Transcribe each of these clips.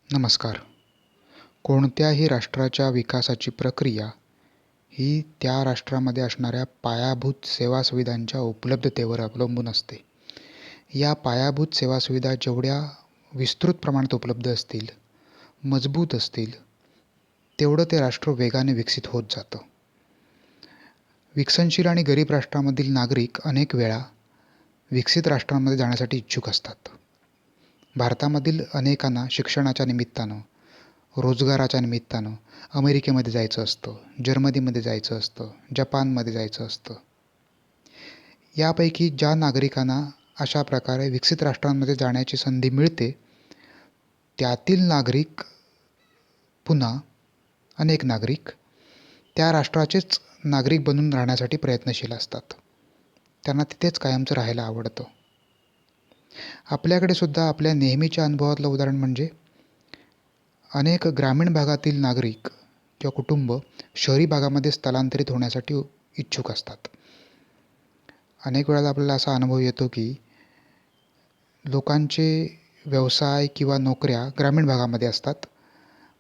नमस्कार. कोणत्याही राष्ट्राच्या विकासाची प्रक्रिया ही त्या राष्ट्रामध्ये असणाऱ्या पायाभूत सेवासुविधांच्या उपलब्धतेवर अवलंबून असते. या पायाभूत सेवासुविधा जेवढ्या विस्तृत प्रमाणात उपलब्ध असतील, मजबूत असतील, तेवढं ते राष्ट्र वेगाने विकसित होत जातं. विकसनशील आणि गरीब राष्ट्रामधील नागरिक अनेक वेळा विकसित राष्ट्रांमध्ये जाण्यासाठी इच्छुक असतात. भारतामधील अनेकांना शिक्षणाच्या निमित्तानं, रोजगाराच्या निमित्तानं अमेरिकेमध्ये जायचं असतं, जर्मनीमध्ये जायचं असतं, जपानमध्ये जायचं असतं. यापैकी ज्या नागरिकांना अशा प्रकारे विकसित राष्ट्रांमध्ये जाण्याची संधी मिळते, त्यातील नागरिक पुन्हा अनेक नागरिक त्या राष्ट्राचेच नागरिक बनून राहण्यासाठी प्रयत्नशील असतात. त्यांना तिथेच कायमचं राहायला आवडतं. आपल्याकडे सुद्धा आपल्या नेहमीच्या अनुभवातलं उदाहरण म्हणजे अनेक ग्रामीण भागातील नागरिक किंवा कुटुंब शहरी भागामध्ये स्थलांतरित होण्यासाठी इच्छुक असतात. अनेक वेळा आपल्याला असा अनुभव येतो की लोकांचे व्यवसाय किंवा नोकऱ्या ग्रामीण भागामध्ये असतात,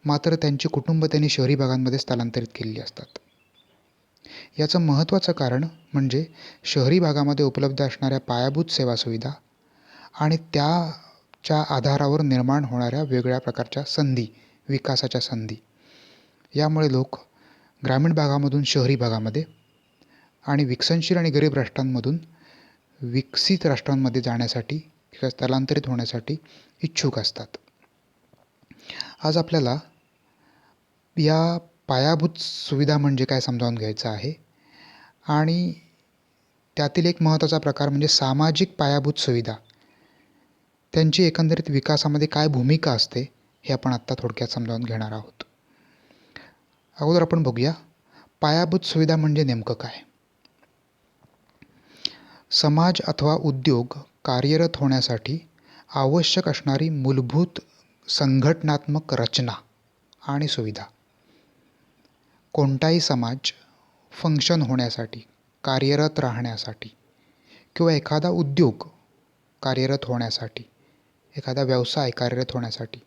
मात्र त्यांची कुटुंब त्यांनी शहरी भागांमध्ये स्थलांतरित केलेली असतात. याचं महत्त्वाचं कारण म्हणजे शहरी भागामध्ये उपलब्ध असणाऱ्या पायाभूत सेवासुविधा आणि त्याच्या आधारावर निर्माण होणाऱ्या वेगळ्या प्रकारच्या संधी, विकासाच्या संधी. यामुळे लोक ग्रामीण भागामधून शहरी भागामध्ये आणि विकसनशील आणि गरीब राष्ट्रांमधून विकसित राष्ट्रांमध्ये जाण्यासाठी किंवा स्थलांतरित होण्यासाठी इच्छुक असतात. आज आपल्याला या पायाभूत सुविधा म्हणजे काय समजावून घ्यायचं आहे आणि त्यातील एक महत्त्वाचा प्रकार म्हणजे सामाजिक पायाभूत सुविधा. त्यांची एकंदरीत विकासामध्ये काय भूमिका असते हे आपण आत्ता थोडक्यात समजावून घेणार आहोत. अगोदर आपण बघूया पायाभूत सुविधा म्हणजे नेमकं काय. समाज अथवा उद्योग कार्यरत होण्यासाठी आवश्यक असणारी मूलभूत संघटनात्मक रचना आणि सुविधा. कोणताही समाज फंक्शन होण्यासाठी, कार्यरत राहण्यासाठी किंवा एखादा उद्योग कार्यरत होण्यासाठी, एखादा व्यवसाय कार्यरत होण्यासाठी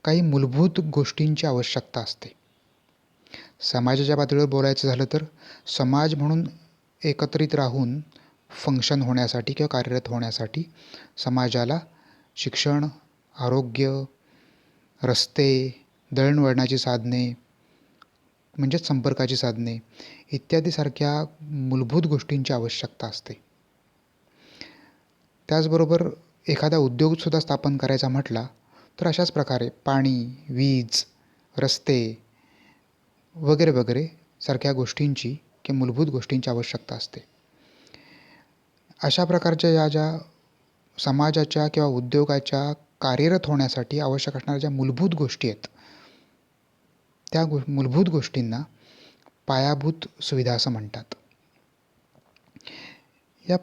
काही मूलभूत गोष्टींची आवश्यकता असते. समाजाच्या पातळीवर बोलायचं झालं तर समाज म्हणून एकत्रित राहून फंक्शन होण्यासाठी किंवा कार्यरत होण्यासाठी समाजाला शिक्षण, आरोग्य, रस्ते, दळणवळणाची साधने म्हणजेच संपर्काची साधने इत्यादी सारख्या मूलभूत गोष्टींची आवश्यकता असते. त्याचबरोबर एखादा उद्योगसुद्धा स्थापन करायचा म्हटला तर अशाच प्रकारे पाणी, वीज, रस्ते वगैरे वगैरे सारख्या गोष्टींची किंवा मूलभूत गोष्टींची आवश्यकता असते. अशा प्रकारच्या या ज्या समाजाच्या किंवा उद्योगाच्या कार्यरत होण्यासाठी आवश्यक असणाऱ्या ज्या मूलभूत गोष्टी आहेत, त्या मूलभूत गोष्टींना पायाभूत सुविधा असं म्हणतात. या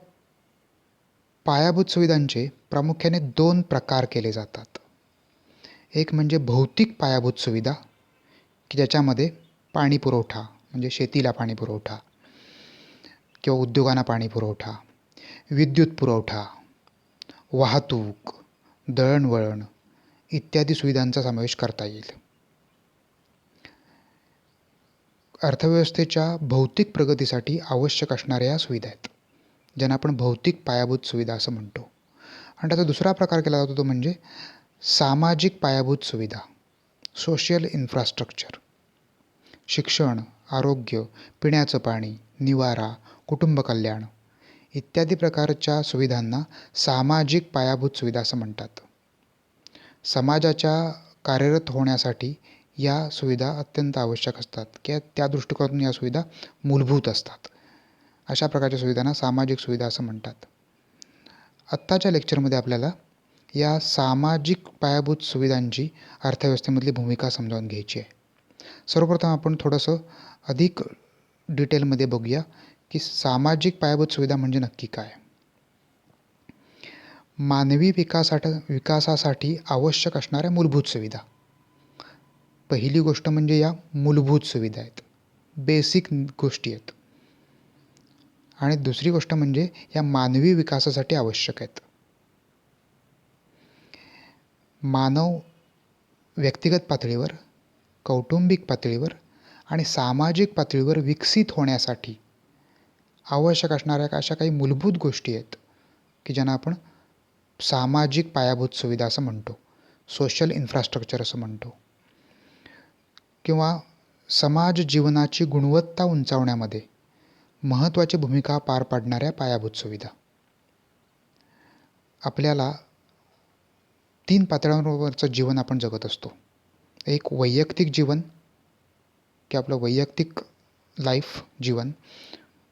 पायाभूत सुविधांचे प्रामुख्याने 2 प्रकार केले जातात. एक म्हणजे भौतिक पायाभूत सुविधा की ज्याच्यामध्ये पाणी पुरवठा म्हणजे शेतीला पाणी पुरवठा किंवा उद्योगांना पाणी पुरवठा, विद्युत पुरवठा, वाहतूक, दळणवळण इत्यादी सुविधांचा समावेश करता येईल. अर्थव्यवस्थेच्या भौतिक प्रगतीसाठी आवश्यक असणाऱ्या या सुविधा आहेत, ज्यांना आपण भौतिक पायाभूत सुविधा असं म्हणतो. आणि त्याचा दुसरा प्रकार केला जातो तो म्हणजे सामाजिक पायाभूत सुविधा, सोशल इन्फ्रास्ट्रक्चर. शिक्षण, आरोग्य, पिण्याचं पाणी, निवारा, कुटुंब कल्याण इत्यादी प्रकारच्या सुविधांना सामाजिक पायाभूत सुविधा असं म्हणतात. समाजाच्या कार्यरत होण्यासाठी या सुविधा अत्यंत आवश्यक असतात किंवा त्या दृष्टिकोनातून या सुविधा मूलभूत असतात. अशा प्रकारच्या सुविधांना सामाजिक सुविधा असं म्हणतात. आत्ताच्या लेक्चरमध्ये आपल्याला या सामाजिक पायाभूत सुविधांची अर्थव्यवस्थेमधली भूमिका समजावून घ्यायची आहे. सर्वप्रथम आपण थोडंसं अधिक डिटेलमध्ये बघूया की सामाजिक पायाभूत सुविधा म्हणजे नक्की काय. मानवी विकासासाठी आवश्यक असणाऱ्या मूलभूत सुविधा. पहिली गोष्ट म्हणजे या मूलभूत सुविधा आहेत, बेसिक गोष्टी आहेत. आणि दुसरी गोष्ट म्हणजे या मानवी विकासासाठी आवश्यक आहेत. मानव व्यक्तिगत पातळीवर, कौटुंबिक पातळीवर आणि सामाजिक पातळीवर विकसित होण्यासाठी आवश्यक असणाऱ्या अशा काही मूलभूत गोष्टी आहेत की ज्यांना आपण सामाजिक पायाभूत सुविधा असं म्हणतो, सोशल इन्फ्रास्ट्रक्चर असं म्हणतो, किंवा समाज जीवनाची गुणवत्ता उंचावण्यामध्ये महत्त्वाची भूमिका पार पाडणाऱ्या पायाभूत सुविधा. आपल्याला 3 पातळ्यांवरचं जीवन आपण जगत असतो. एक वैयक्तिक जीवन की आपलं वैयक्तिक लाईफ जीवन,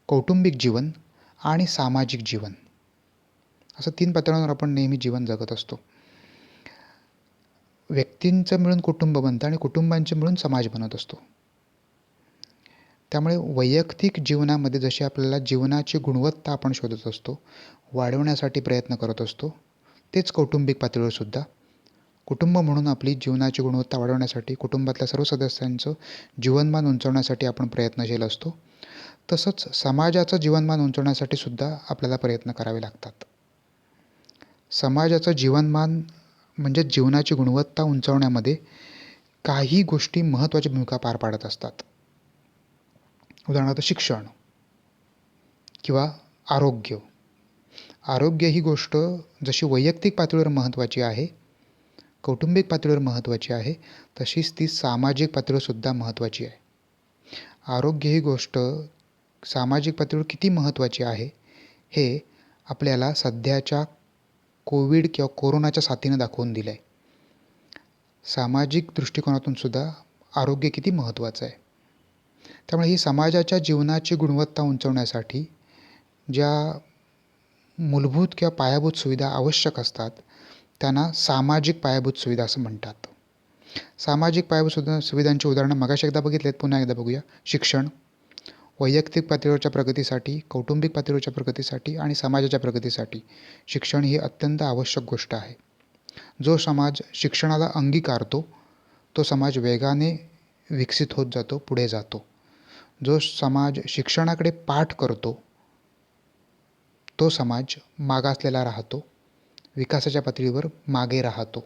कौटुंबिक जीवन आणि सामाजिक जीवन, असं 3 पातळ्यांवर आपण नेहमी जीवन जगत असतो. व्यक्तींचं मिळून कुटुंब बनतं आणि कुटुंबांचे मिळून समाज बनत असतो. त्यामुळे वैयक्तिक जीवनामध्ये जशी आपल्याला जीवनाची गुणवत्ता आपण शोधत असतो, वाढवण्यासाठी प्रयत्न करत असतो, तेच कौटुंबिक पातळीवर सुद्धा कुटुंब म्हणून आपली जीवनाची गुणवत्ता वाढवण्यासाठी, कुटुंबातल्या सर्व सदस्यांचं जीवनमान उंचावण्यासाठी आपण प्रयत्नशील असतो. तसंच समाजाचं जीवनमान उंचावण्यासाठी सुद्धा आपल्याला प्रयत्न करावे लागतात. समाजाचं जीवनमान म्हणजे जीवनाची गुणवत्ता उंचावण्यामध्ये काही गोष्टी महत्त्वाची भूमिका पार पाडत असतात. उदाहरणार्थ शिक्षण किंवा आरोग्य. आरोग्य ही गोष्ट जशी वैयक्तिक पातळीवर महत्त्वाची आहे, कौटुंबिक पातळीवर महत्त्वाची आहे, तशीच ती सामाजिक पातळीवर सुद्धा महत्त्वाची आहे. आरोग्य ही गोष्ट सामाजिक पातळीवर किती महत्त्वाची आहे हे आपल्याला सध्याच्या कोविड किंवा कोरोनाच्या साथीनं दाखवून दिलं आहे. सामाजिक दृष्टिकोनातून सुद्धा आरोग्य किती महत्त्वाचं आहे. त्यामुळे ही समाजाच्या जीवनाची गुणवत्ता उंचावण्यासाठी ज्या मूलभूत किंवा पायाभूत सुविधा आवश्यक असतात त्यांना सामाजिक पायाभूत सुविधा असं म्हणतात. सामाजिक पायाभूत सुविधांची उदाहरणं मगाशी एकदा बघितलेत, पुन्हा एकदा बघूया. शिक्षण वैयक्तिक पातळीवरच्या प्रगतीसाठी, कौटुंबिक पातळीवरच्या प्रगतीसाठी आणि समाजाच्या प्रगतीसाठी शिक्षण ही अत्यंत आवश्यक गोष्ट आहे. जो समाज शिक्षणाला अंगीकारतो तो समाज वेगाने विकसित होत जातो, पुढे जातो. जो समाज शिक्षणाकडे पाठ करतो तो समाज मागासलेला राहतो, विकासाच्या पातळीवर मागे राहतो.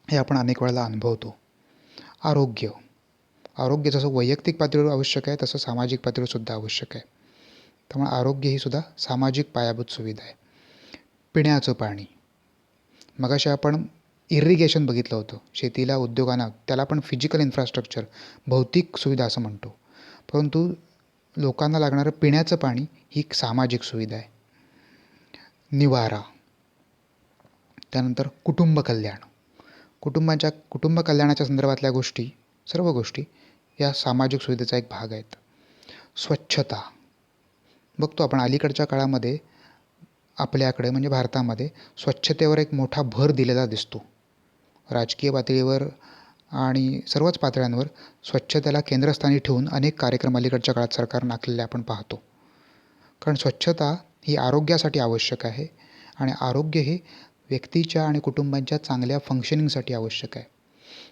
हे आपण अनेक वेळेला अनुभवतो. आरोग्य आरोग्य जसं वैयक्तिक पातळीवर आवश्यक आहे तसं सामाजिक पातळीवर सुद्धा आवश्यक आहे. त्यामुळे आरोग्य ही सुद्धा सामाजिक पायाभूत सुविधा आहे. पिण्याचं पाणी, मगाशी आपण इरिगेशन बघितलं होतं, शेतीला, उद्योगांना, त्याला आपण फिजिकल इन्फ्रास्ट्रक्चर, भौतिक सुविधा असं म्हणतो. परंतु लोकांना लागणारं पिण्याचं पाणी ही एक सामाजिक सुविधा आहे. निवारा, त्यानंतर कुटुंब कल्याण, कुटुंब कल्याणाच्या संदर्भातल्या गोष्टी, सर्व गोष्टी या सामाजिक सुविधेचा एक भाग आहेत. स्वच्छता, बघतो आपण अलीकडच्या काळामध्ये आपल्याकडे म्हणजे भारतामध्ये स्वच्छतेवर एक मोठा भर दिलेला दिसतो. राजकीय पातळीवर आणि सर्वच पातळ्यांवर स्वच्छतेला केंद्रस्थानी ठेवून अनेक कार्यक्रम अलीकडच्या काळात सरकारनं आखलेले आपण पाहतो. कारण स्वच्छता ही आरोग्यासाठी आवश्यक आहे आणि आरोग्य हे व्यक्तीच्या आणि कुटुंबांच्या चांगल्या फंक्शनिंगसाठी आवश्यक आहे.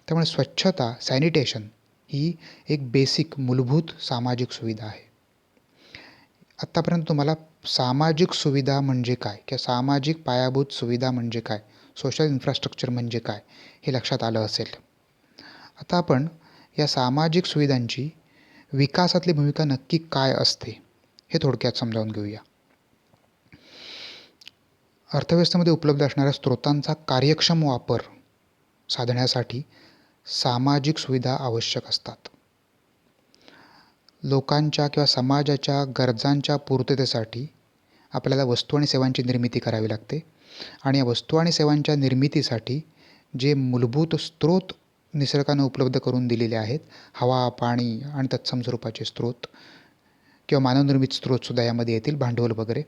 त्यामुळे स्वच्छता, सॅनिटेशन ही एक बेसिक मूलभूत सामाजिक सुविधा आहे. आत्तापर्यंत तुम्हाला सामाजिक सुविधा म्हणजे काय किंवा सामाजिक पायाभूत सुविधा म्हणजे काय, सोशल इन्फ्रास्ट्रक्चर म्हणजे काय हे लक्षात आलं असेल. आता आपण या सामाजिक सुविधांची विकासातली भूमिका नक्की काय असते हे थोडक्यात समजावून घेऊया. अर्थव्यवस्थेमध्ये उपलब्ध असणाऱ्या स्रोतांचा कार्यक्षम वापर साधण्यासाठी सामाजिक सुविधा आवश्यक असतात. लोकांच्या किंवा समाजाच्या गरजांच्या पूर्ततेसाठी आपल्याला वस्तू आणि सेवांची निर्मिती करावी लागते आणि या वस्तू आणि सेवांच्या निर्मितीसाठी जे मूलभूत स्रोत निसर्गानं उपलब्ध करून दिलेले आहेत, हवा, पाणी आणि तत्सम स्वरूपाचे स्रोत किंवा मानवनिर्मित स्रोतसुद्धा यामध्ये येतील, भांडवल वगैरे,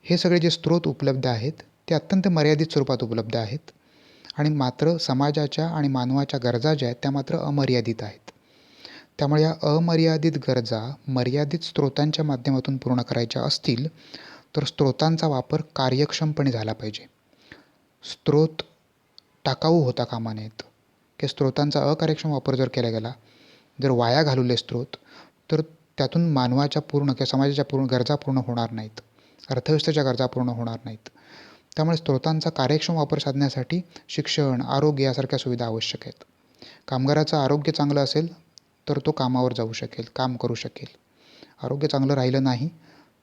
हे सगळे जे स्रोत उपलब्ध आहेत ते अत्यंत मर्यादित स्वरूपात उपलब्ध आहेत आणि मात्र समाजाच्या आणि मानवाच्या गरजा ज्या आहेत त्या मात्र अमर्यादित आहेत. त्यामुळे या अमर्यादित गरजा मर्यादित स्रोतांच्या माध्यमातून पूर्ण करायच्या असतील तर स्रोतांचा वापर कार्यक्षमपणे झाला पाहिजे. स्रोत टाकाऊ होता कामा नयेत की स्रोतांचा अकार्यक्षम वापर जर केला गेला, जर वाया घालवले स्रोत, तर त्यातून मानवाच्या पूर्ण किंवा समाजाच्या पूर्ण गरजा पूर्ण होणार नाहीत, अर्थव्यवस्थेच्या गरजा पूर्ण होणार नाहीत. त्यामुळे स्रोतांचा कार्यक्षम वापर साधण्यासाठी शिक्षण, आरोग्य यासारख्या सुविधा आवश्यक आहेत. कामगाराचं आरोग्य चांगलं असेल तर तो कामावर जाऊ शकेल, काम करू शकेल. आरोग्य चांगलं राहिलं नाही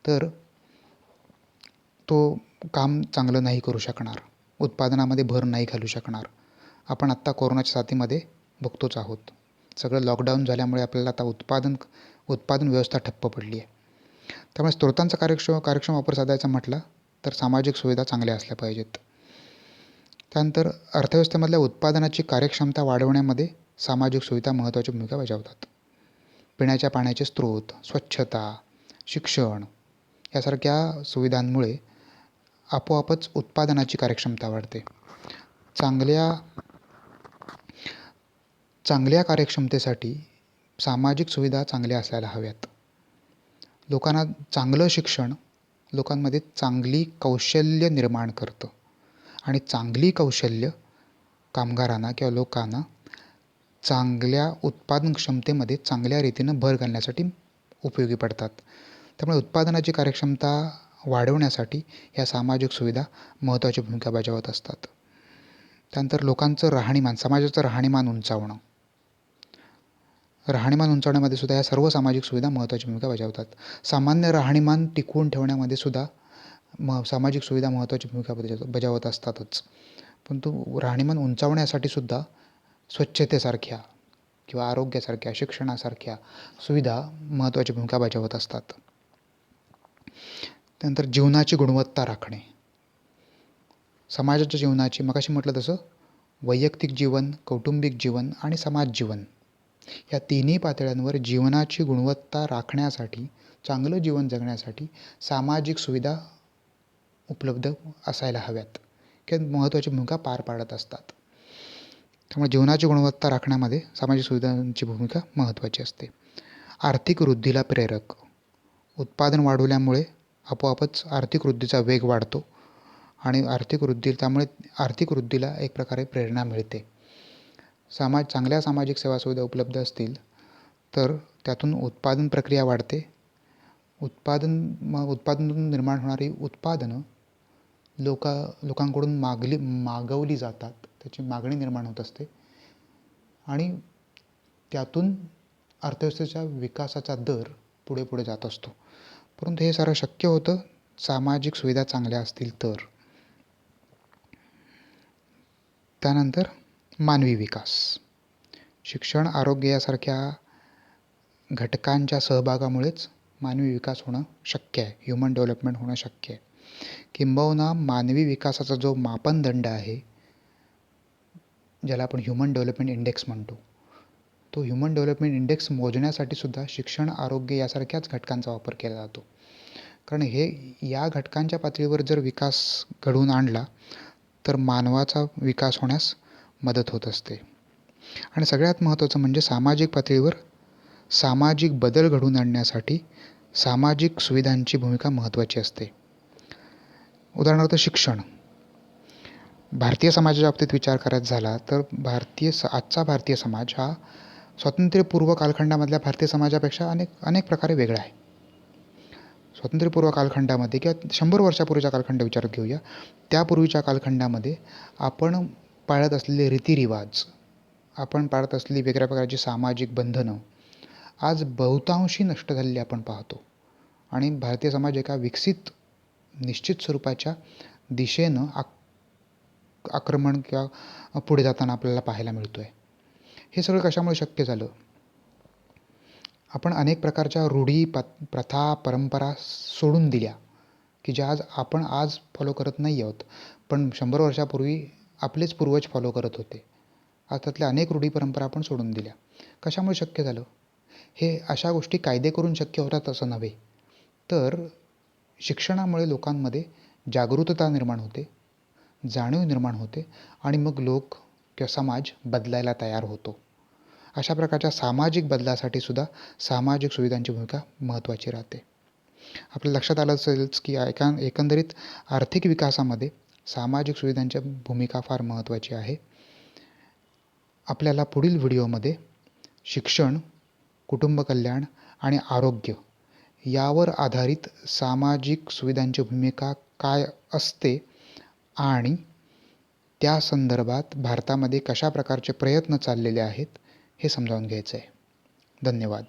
तर तो काम चांगलं नाही करू शकणार, उत्पादनामध्ये भर नाही घालू शकणार. आपण आत्ता कोरोनाच्या साथीमध्ये बघतोच आहोत. सगळं लॉकडाऊन झाल्यामुळे आपल्याला आता उत्पादन व्यवस्था ठप्प पडली आहे. त्यामुळे स्रोतांचा कार्यक्षम वापर साधायचा म्हटला तर सामाजिक सुविधा चांगल्या असल्या पाहिजेत. त्यानंतर अर्थव्यवस्थेमधल्या उत्पादनाची कार्यक्षमता वाढवण्यामध्ये सामाजिक सुविधा महत्त्वाची भूमिका बजावतात. पिण्याच्या पाण्याचे स्रोत, स्वच्छता, शिक्षण यासारख्या सुविधांमुळे आपोआपच उत्पादनाची कार्यक्षमता वाढते. चांगल्या कार्यक्षमतेसाठी सामाजिक सुविधा चांगल्या असायला हव्यात. लोकांना चांगलं शिक्षण लोकांमध्ये चांगली कौशल्य निर्माण करतं आणि चांगली कौशल्य कामगारांना किंवा लोकांना चांगल्या उत्पादन क्षमतेमध्ये चांगल्या रीतीनं भर घालण्यासाठी उपयोगी पडतात. त्यामुळे उत्पादनाची कार्यक्षमता वाढवण्यासाठी ह्या सामाजिक सुविधा महत्त्वाची भूमिका बजावत असतात. त्यानंतर लोकांचं राहणीमान, समाजाचं राहणीमान उंचावण्यामध्ये सुद्धा या सर्व सामाजिक सुविधा महत्त्वाची भूमिका बजावतात. सामान्य राहणीमान टिकवून ठेवण्यामध्ये सुद्धा सामाजिक सुविधा महत्त्वाची भूमिका बजावत असतातच. परंतु राहणीमान उंचावण्यासाठी सुद्धा स्वच्छतेसारख्या किंवा आरोग्यासारख्या, शिक्षणासारख्या सुविधा महत्त्वाची भूमिका बजावत असतात. त्यानंतर जीवनाची गुणवत्ता राखणे. समाजाच्या जीवनाची, मगाशी म्हटलं तसं, वैयक्तिक जीवन, कौटुंबिक जीवन आणि समाज जीवन या तिन्ही पातळ्यांवर जीवनाची गुणवत्ता राखण्यासाठी, चांगलं जीवन जगण्यासाठी सामाजिक सुविधा उपलब्ध असायला हव्यात किंवा महत्त्वाची भूमिका पार पाडत असतात. त्यामुळे जीवनाची गुणवत्ता राखण्यामध्ये सामाजिक सुविधांची भूमिका महत्त्वाची असते. आर्थिक वृद्धीला प्रेरक. उत्पादन वाढवल्यामुळे आपोआपच आर्थिक वृद्धीचा वेग वाढतो आणि त्यामुळे आर्थिक वृद्धीला एक प्रकारे प्रेरणा मिळते. चांगल्या सामाजिक सेवा सुविधा उपलब्ध असतील तर त्यातून उत्पादन प्रक्रिया वाढते. उत्पादनातून निर्माण होणारी उत्पादनं लोकांकडून मागवली जातात, त्याची मागणी निर्माण होत असते आणि त्यातून अर्थव्यवस्थेच्या विकासाचा दर पुढे जात असतो. परंतु हे सारं शक्य होतं सामाजिक सुविधा चांगल्या असतील तर. त्यानंतर मानवी विकास. शिक्षण, आरोग्य यासारख्या घटकांच्या सहभागामुळेच मानवी विकास होणं शक्य आहे, ह्युमन डेव्हलपमेंट होणं शक्य आहे. किंबहुना मानवी विकासाचा जो मापनदंड आहे, ज्याला आपण ह्युमन डेव्हलपमेंट इंडेक्स म्हणतो, तो ह्युमन डेव्हलपमेंट इंडेक्स मोजण्यासाठी सुद्धा शिक्षण, आरोग्य यासारख्याच घटकांचा वापर केला जातो. कारण या घटकांच्या पातळीवर जर विकास घडवून आणला तर मानवाचा विकास होण्यास मदत होत असते. आणि सगळ्यात महत्त्वाचं म्हणजे सामाजिक पातळीवर सामाजिक बदल घडवून आणण्यासाठी सामाजिक सुविधांची भूमिका महत्त्वाची असते. उदाहरणार्थ शिक्षण. भारतीय समाजाच्या बाबतीत विचार करायचा झाला तर आजचा भारतीय समाज हा स्वातंत्र्यपूर्व कालखंडामधल्या भारतीय समाजापेक्षा अनेक प्रकारे वेगळा आहे. स्वातंत्र्यपूर्व कालखंडामध्ये किंवा 100 वर्षापूर्वीचा कालखंड विचारात घेऊया, त्यापूर्वीच्या कालखंडामध्ये आपण पाळत असलेले रीतिरिवाज, आपण पाळत असलेली वेगळ्या प्रकारची सामाजिक बंधनं आज बहुतांशी नष्ट झालेली आपण पाहतो आणि भारतीय समाज एका विकसित निश्चित स्वरूपाच्या दिशेनं आक्रमण किंवा पुढे जाताना आपल्याला पाहायला मिळतो आहे. हे सगळं कशामुळे शक्य झालं? आपण अनेक प्रकारच्या रूढी, प्रथा, परंपरा सोडून दिल्या की ज्या आपण आज फॉलो करत नाही आहोत, पण 100 वर्षापूर्वी आपलेच पूर्वज फॉलो करत होते. आज त्यातल्या अनेक रूढी, परंपरा आपण सोडून दिल्या. कशामुळे शक्य झालं? हे अशा गोष्टी कायदे करून शक्य होतात असं नव्हे, तर शिक्षणामुळे लोकांमध्ये जागरूकता निर्माण होते, जाणीव निर्माण होते आणि मग लोक किंवा समाज बदलायला तयार होतो. अशा प्रकारच्या सामाजिक बदलासाठी सुद्धा सामाजिक सुविधांची भूमिका महत्त्वाची राहते. आपल्या लक्षात आलं असेलच की एकंदरीत आर्थिक विकासामध्ये सामाजिक सुविधांची भूमिका फार महत्त्वाची आहे. आपल्याला पुढील व्हिडिओमध्ये शिक्षण, कुटुंब कल्याण आणि आरोग्य यावर आधारित सामाजिक सुविधांची भूमिका काय असते आणि त्या संदर्भात भारतामध्ये कशा प्रकारचे प्रयत्न चाललेले आहेत हे समजावून घ्यायचं आहे. धन्यवाद.